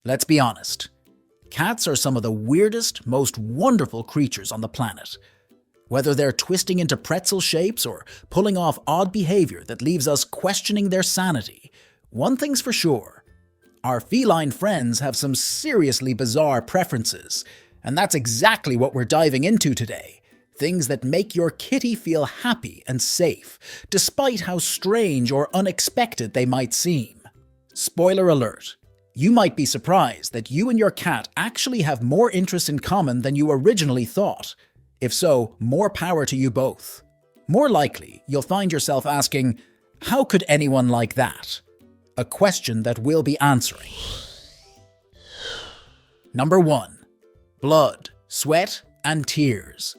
Let's be honest. Cats are some of the weirdest, most wonderful creatures on the planet. Whether they're twisting into pretzel shapes or pulling off odd behavior that leaves us questioning their sanity, one thing's for sure. Our feline friends have some seriously bizarre preferences, and that's exactly what we're diving into today. Things that make your kitty feel happy and safe, despite how strange or unexpected they might seem. Spoiler alert. You might be surprised that you and your cat actually have more interests in common than you originally thought. If so, more power to you both. More likely, you'll find yourself asking, how could anyone like that? A question that we'll be answering. Number 1. Blood, sweat, and tears.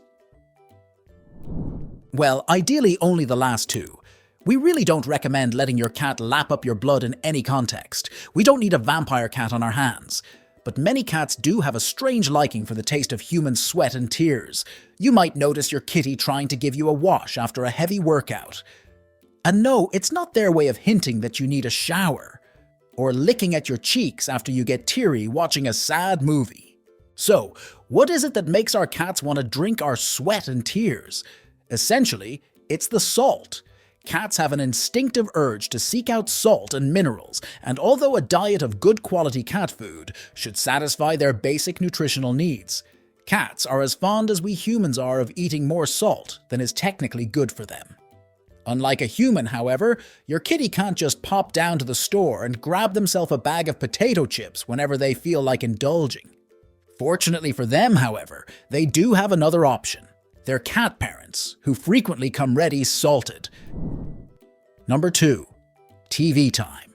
Well, ideally only the last two. We really don't recommend letting your cat lap up your blood in any context. We don't need a vampire cat on our hands. But many cats do have a strange liking for the taste of human sweat and tears. You might notice your kitty trying to give you a wash after a heavy workout. And no, it's not their way of hinting that you need a shower, or licking at your cheeks after you get teary watching a sad movie. So, what is it that makes our cats want to drink our sweat and tears? Essentially, it's the salt. Cats have an instinctive urge to seek out salt and minerals, and although a diet of good quality cat food should satisfy their basic nutritional needs, cats are as fond as we humans are of eating more salt than is technically good for them. Unlike a human, however, your kitty can't just pop down to the store and grab themselves a bag of potato chips whenever they feel like indulging. Fortunately for them, however, they do have another option. They're cat parents, who frequently come ready salted. Number 2. TV time.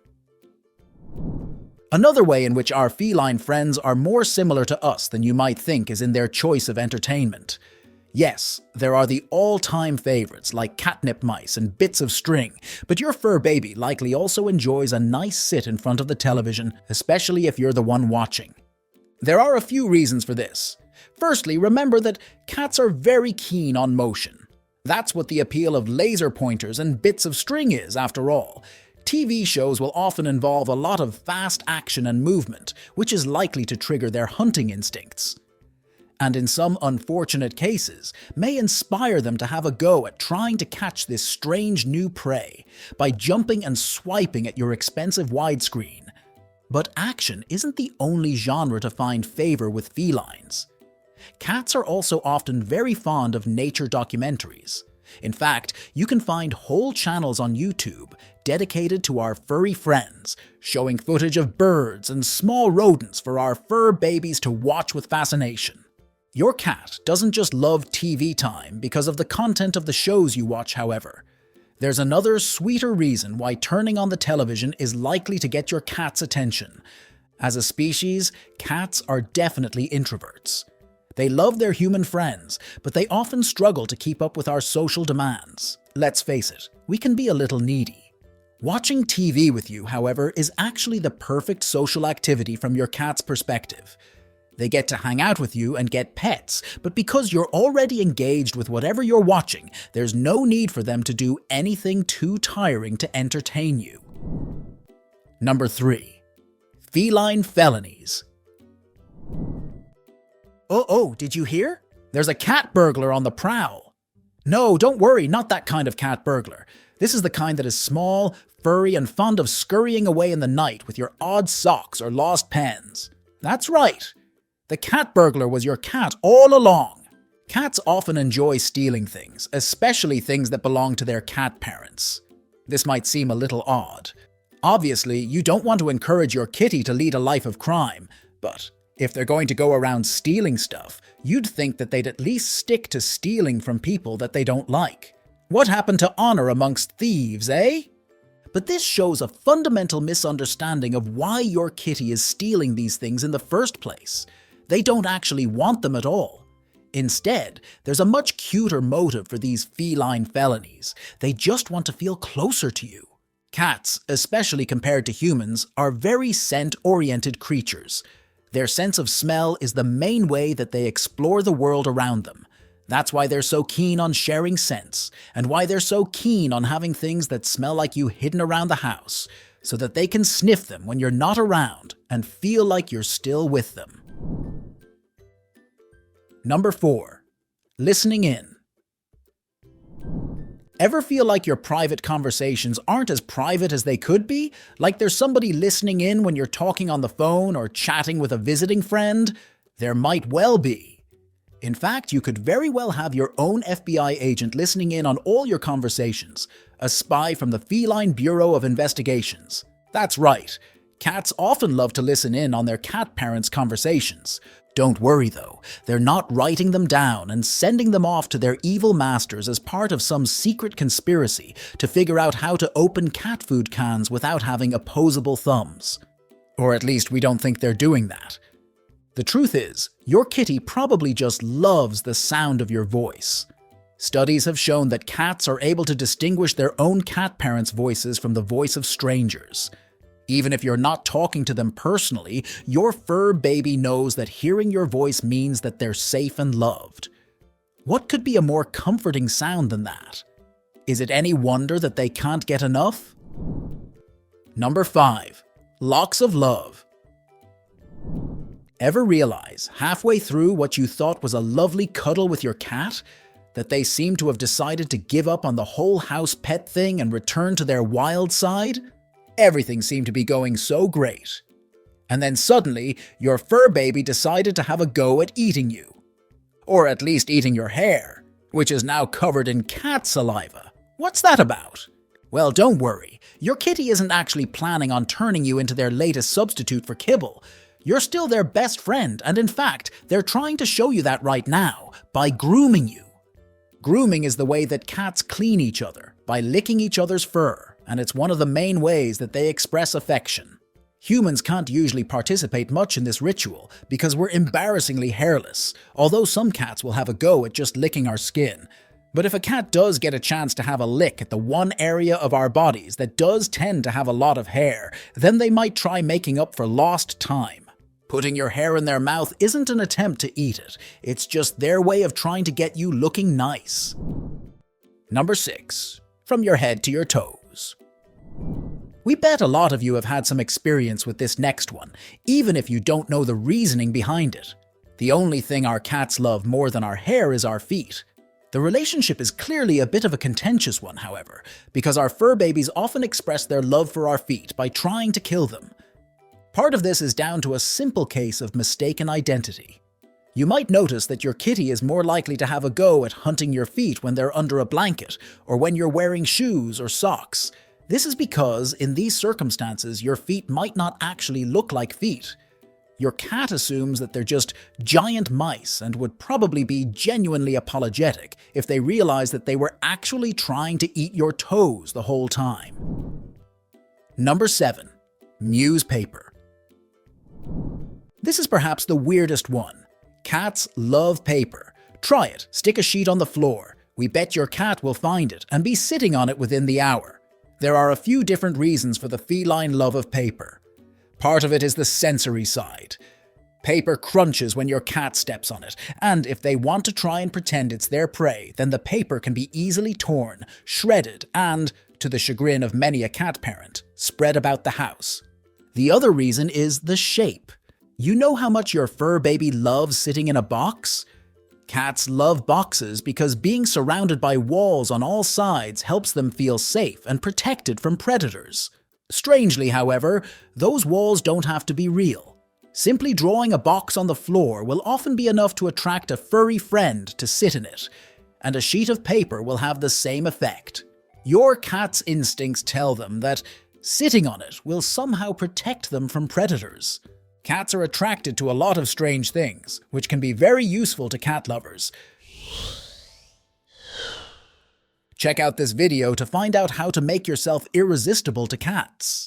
Another way in which our feline friends are more similar to us than you might think is in their choice of entertainment. Yes, there are the all-time favorites like catnip mice and bits of string, but your fur baby likely also enjoys a nice sit in front of the television, especially if you're the one watching. There are a few reasons for this. Firstly, remember that cats are very keen on motion. That's what the appeal of laser pointers and bits of string is, after all. TV shows will often involve a lot of fast action and movement, which is likely to trigger their hunting instincts. And in some unfortunate cases, may inspire them to have a go at trying to catch this strange new prey by jumping and swiping at your expensive widescreen. But action isn't the only genre to find favor with felines. Cats are also often very fond of nature documentaries. In fact, you can find whole channels on YouTube dedicated to our furry friends, showing footage of birds and small rodents for our fur babies to watch with fascination. Your cat doesn't just love TV time because of the content of the shows you watch, however. There's another sweeter reason why turning on the television is likely to get your cat's attention. As a species, cats are definitely introverts. They love their human friends, but they often struggle to keep up with our social demands. Let's face it, we can be a little needy. Watching TV with you, however, is actually the perfect social activity from your cat's perspective. They get to hang out with you and get pets, but because you're already engaged with whatever you're watching, there's no need for them to do anything too tiring to entertain you. Number 3. Feline felonies. Oh, did you hear? There's a cat burglar on the prowl. No, don't worry, not that kind of cat burglar. This is the kind that is small, furry, and fond of scurrying away in the night with your odd socks or lost pens. That's right. The cat burglar was your cat all along. Cats often enjoy stealing things, especially things that belong to their cat parents. This might seem a little odd. Obviously, you don't want to encourage your kitty to lead a life of crime, but if they're going to go around stealing stuff, you'd think that they'd at least stick to stealing from people that they don't like. What happened to honor amongst thieves, eh? But this shows a fundamental misunderstanding of why your kitty is stealing these things in the first place. They don't actually want them at all. Instead, there's a much cuter motive for these feline felonies. They just want to feel closer to you. Cats, especially compared to humans, are very scent-oriented creatures. Their sense of smell is the main way that they explore the world around them. That's why they're so keen on sharing scents, and why they're so keen on having things that smell like you hidden around the house. so that they can sniff them when you're not around and feel like you're still with them. Number 4. Listening in. Ever feel like your private conversations aren't as private as they could be? Like there's somebody listening in when you're talking on the phone or chatting with a visiting friend? There might well be. In fact, you could very well have your own FBI agent listening in on all your conversations, a spy from the Feline Bureau of Investigations. That's right. Cats often love to listen in on their cat parents' conversations. Don't worry though, they're not writing them down and sending them off to their evil masters as part of some secret conspiracy to figure out how to open cat food cans without having opposable thumbs. Or at least we don't think they're doing that. The truth is, your kitty probably just loves the sound of your voice. Studies have shown that cats are able to distinguish their own cat parents' voices from the voice of strangers. Even if you're not talking to them personally, your fur baby knows that hearing your voice means that they're safe and loved. What could be a more comforting sound than that? Is it any wonder that they can't get enough? Number 5. Locks of love. Ever realize, halfway through what you thought was a lovely cuddle with your cat, that they seem to have decided to give up on the whole house pet thing and return to their wild side? Everything seemed to be going so great. And then suddenly, your fur baby decided to have a go at eating you. Or at least eating your hair, which is now covered in cat saliva. What's that about? Well, don't worry. Your kitty isn't actually planning on turning you into their latest substitute for kibble. You're still their best friend, and in fact, they're trying to show you that right now, by grooming you. Grooming is the way that cats clean each other, by licking each other's fur. And it's one of the main ways that they express affection. Humans can't usually participate much in this ritual because we're embarrassingly hairless, although some cats will have a go at just licking our skin. But if a cat does get a chance to have a lick at the one area of our bodies that does tend to have a lot of hair, then they might try making up for lost time. Putting your hair in their mouth isn't an attempt to eat it, it's just their way of trying to get you looking nice. Number 6. From your head to your toes. We bet a lot of you have had some experience with this next one, even if you don't know the reasoning behind it. The only thing our cats love more than our hair is our feet. The relationship is clearly a bit of a contentious one, however, because our fur babies often express their love for our feet by trying to kill them. Part of this is down to a simple case of mistaken identity. You might notice that your kitty is more likely to have a go at hunting your feet when they're under a blanket, or when you're wearing shoes or socks. This is because, in these circumstances, your feet might not actually look like feet. Your cat assumes that they're just giant mice and would probably be genuinely apologetic if they realized that they were actually trying to eat your toes the whole time. Number 7. Muse paper. This is perhaps the weirdest one. Cats love paper. Try it, stick a sheet on the floor. We bet your cat will find it and be sitting on it within the hour. There are a few different reasons for the feline love of paper. Part of it is the sensory side. Paper crunches when your cat steps on it, and if they want to try and pretend it's their prey, then the paper can be easily torn, shredded, and, to the chagrin of many a cat parent, spread about the house. The other reason is the shape. You know how much your fur baby loves sitting in a box? Cats love boxes because being surrounded by walls on all sides helps them feel safe and protected from predators. Strangely, however, those walls don't have to be real. Simply drawing a box on the floor will often be enough to attract a furry friend to sit in it, and a sheet of paper will have the same effect. Your cat's instincts tell them that sitting on it will somehow protect them from predators. Cats are attracted to a lot of strange things, which can be very useful to cat lovers. Check out this video to find out how to make yourself irresistible to cats.